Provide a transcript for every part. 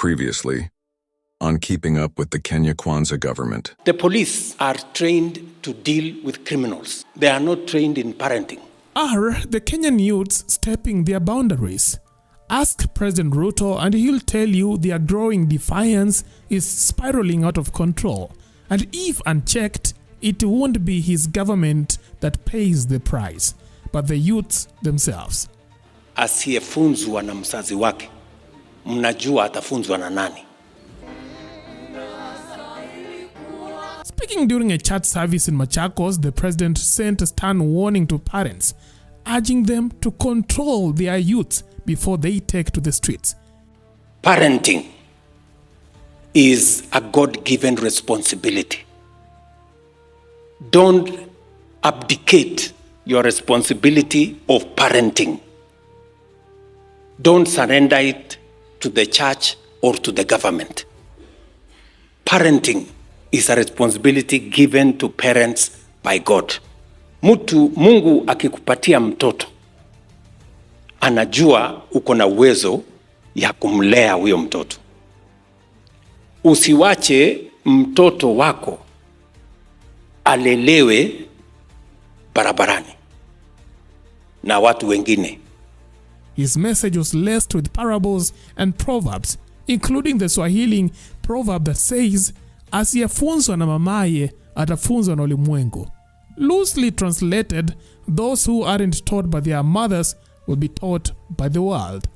Previously, on keeping up with the Kenya Kwanza government. The police are trained to deal with criminals. They are not trained in parenting. Are the Kenyan youths stepping their boundaries? Ask President Ruto and he'll tell you their growing defiance is spiraling out of control. And if unchecked, it won't be his government that pays the price, but the youths themselves. Asiyefunzwa na mzazi wake, mnajua atafunzwa na nani? Speaking during a church service in Machakos, the president sent a stern warning to parents, urging them to control their youths before they take to the streets. Parenting is a God-given responsibility. Don't abdicate your responsibility of parenting. Don't surrender it to the church or to the government. Parenting is a responsibility given to parents by God. Mungu akikupatia mtoto, anajua uko na uwezo ya kumlea huyo mtoto. Usiwache mtoto wako alelewe barabarani na watu wengine. His message was laced with parables and proverbs, including the Swahili proverb that says, asiyefunzwa na mamaye atafunzwa na ulimwengu. Loosely translated, those who aren't taught by their mothers will be taught by the world.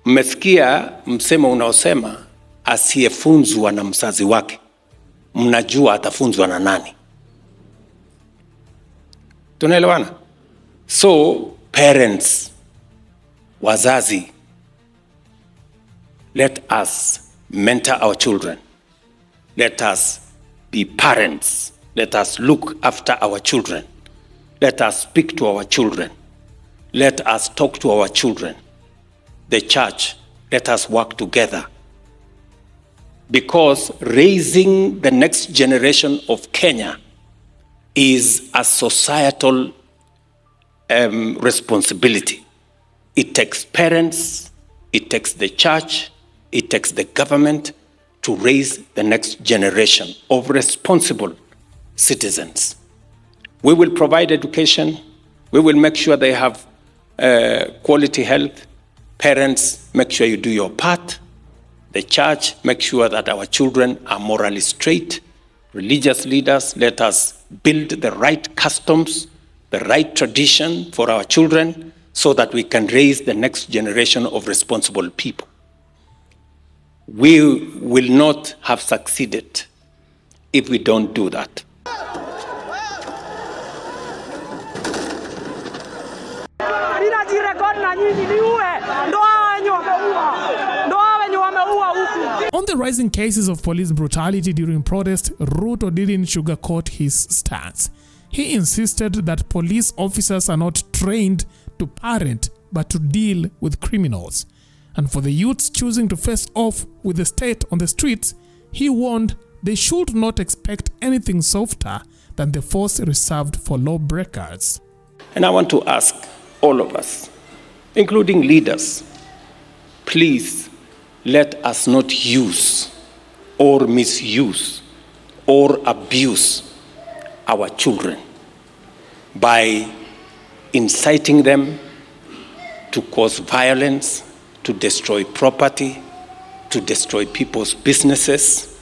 Mmesikia msemo unaosema asiyefunzwa na mzazi wake, mnajua atafunzwa na nani? Tunaelewana? So parents, wazazi, let us mentor our children. Let us be parents. Let us look after our children. Let us speak to our children. Let us talk to our children. The church, let us work together. Because raising the next generation of Kenya is a societal responsibility. It takes parents, it takes the church, it takes the government to raise the next generation of responsible citizens. We will provide education. We will make sure they have quality health. Parents, make sure you do your part. The church, make sure that our children are morally straight. Religious leaders, let us build the right customs, the right tradition for our children so that we can raise the next generation of responsible people. We will not have succeeded if we don't do that. On the rising cases of police brutality during protest, Ruto didn't sugarcoat his stance. He insisted that police officers are not trained to parent but to deal with criminals. And for the youths choosing to face off with the state on the streets, he warned they should not expect anything softer than the force reserved for lawbreakers. And I want to ask all of us, including leaders, please let us not use or misuse or abuse our children by inciting them to cause violence, to destroy property, to destroy people's businesses.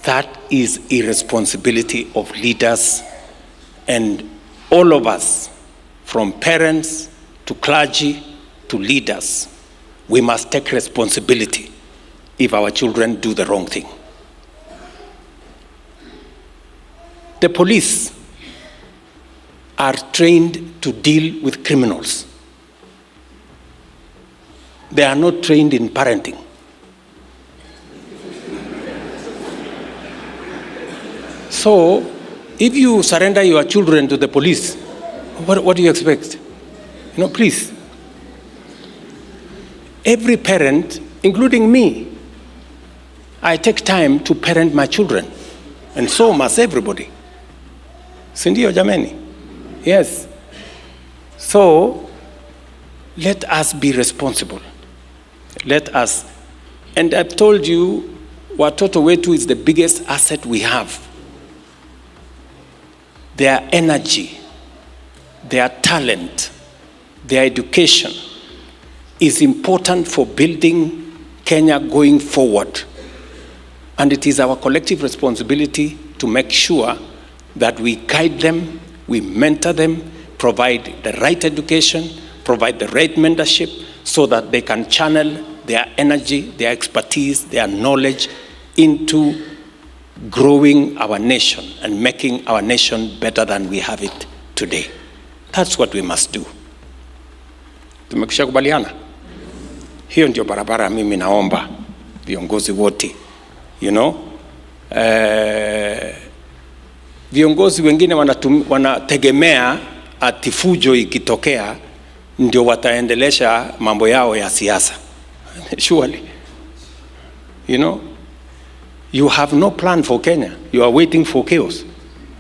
That is irresponsibility of leaders, and all of us, from parents to clergy to leaders, we must take responsibility if our children do the wrong thing. The police are trained to deal with criminals. They are not trained in parenting. So, if you surrender your children to the police, what do you expect? Please. Every parent, including me, I take time to parent my children, and so must everybody. Sindio jameni? Yes. So, let us be responsible. Let us And I've told you, watoto wetu is the biggest asset we have. Their energy, their talent, their education is important for building Kenya going forward. And it is our collective responsibility to make sure that we guide them, we mentor them, provide the right education, provide the right mentorship, so that they can channel their energy, their expertise, their knowledge into growing our nation and making our nation better than we have it today. That's what we must do. Tumekisha kubaliana? Hiyo ndio barabara mimi naomba viongozi wote. You know? Viongozi wengine wanategemea ati fujo ikitokea ndio wataendelesha mambo yao ya siasa. Surely. You know? You have no plan for Kenya. You are waiting for chaos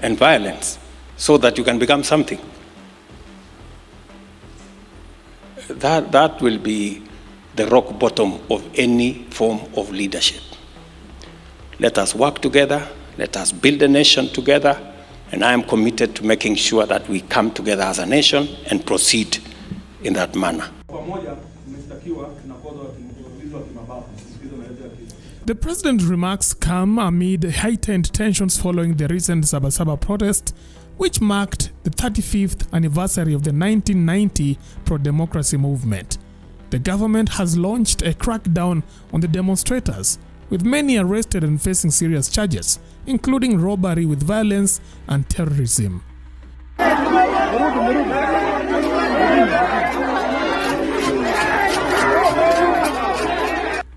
and violence so that you can become something. That will be the rock bottom of any form of leadership. Let us work together. Let us build a nation together. And I am committed to making sure that we come together as a nation and proceed in that manner. The president's remarks come amid heightened tensions following the recent Sabasaba protest, which marked the 35th anniversary of the 1990 pro-democracy movement. The government has launched a crackdown on the demonstrators, with many arrested and facing serious charges, including robbery with violence and terrorism.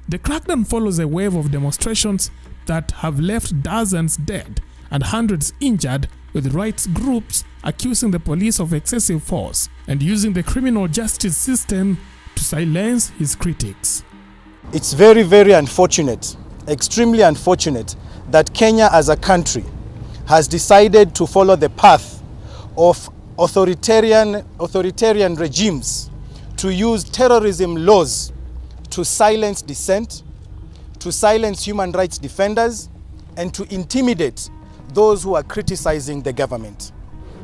The crackdown follows a wave of demonstrations that have left dozens dead and hundreds injured, with rights groups accusing the police of excessive force and using the criminal justice system to silence his critics. It's very, very unfortunate, extremely unfortunate, that Kenya as a country has decided to follow the path of authoritarian regimes to use terrorism laws to silence dissent, to silence human rights defenders, and to intimidate those who are criticizing the government.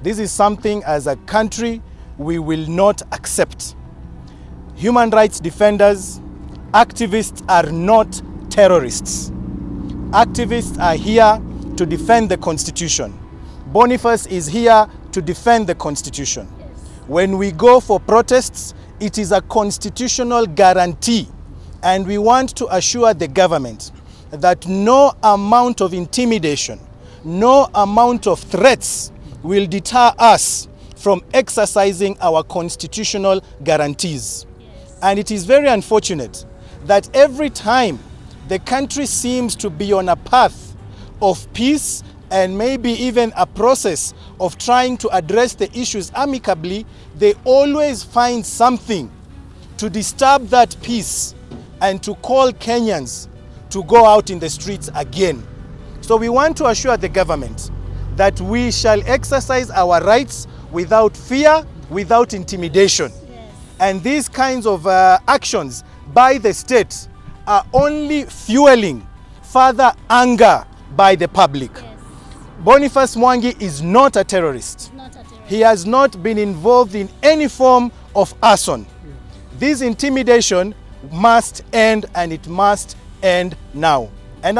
This is something as a country we will not accept. Human rights defenders, activists are not terrorists. Activists are here to defend the Constitution. Boniface is here to defend the Constitution. When we go for protests, it is a constitutional guarantee. And we want to assure the government that no amount of intimidation, no amount of threats will deter us from exercising our constitutional guarantees. And it is very unfortunate that every time the country seems to be on a path of peace and maybe even a process of trying to address the issues amicably, they always find something to disturb that peace and to call Kenyans to go out in the streets again. So we want to assure the government that we shall exercise our rights without fear, without intimidation. Yes. And these kinds of actions by the state are only fueling further anger by the public. Yes. Boniface Mwangi is not a terrorist. He has not been involved in any form of arson. This intimidation must end, and it must end now. And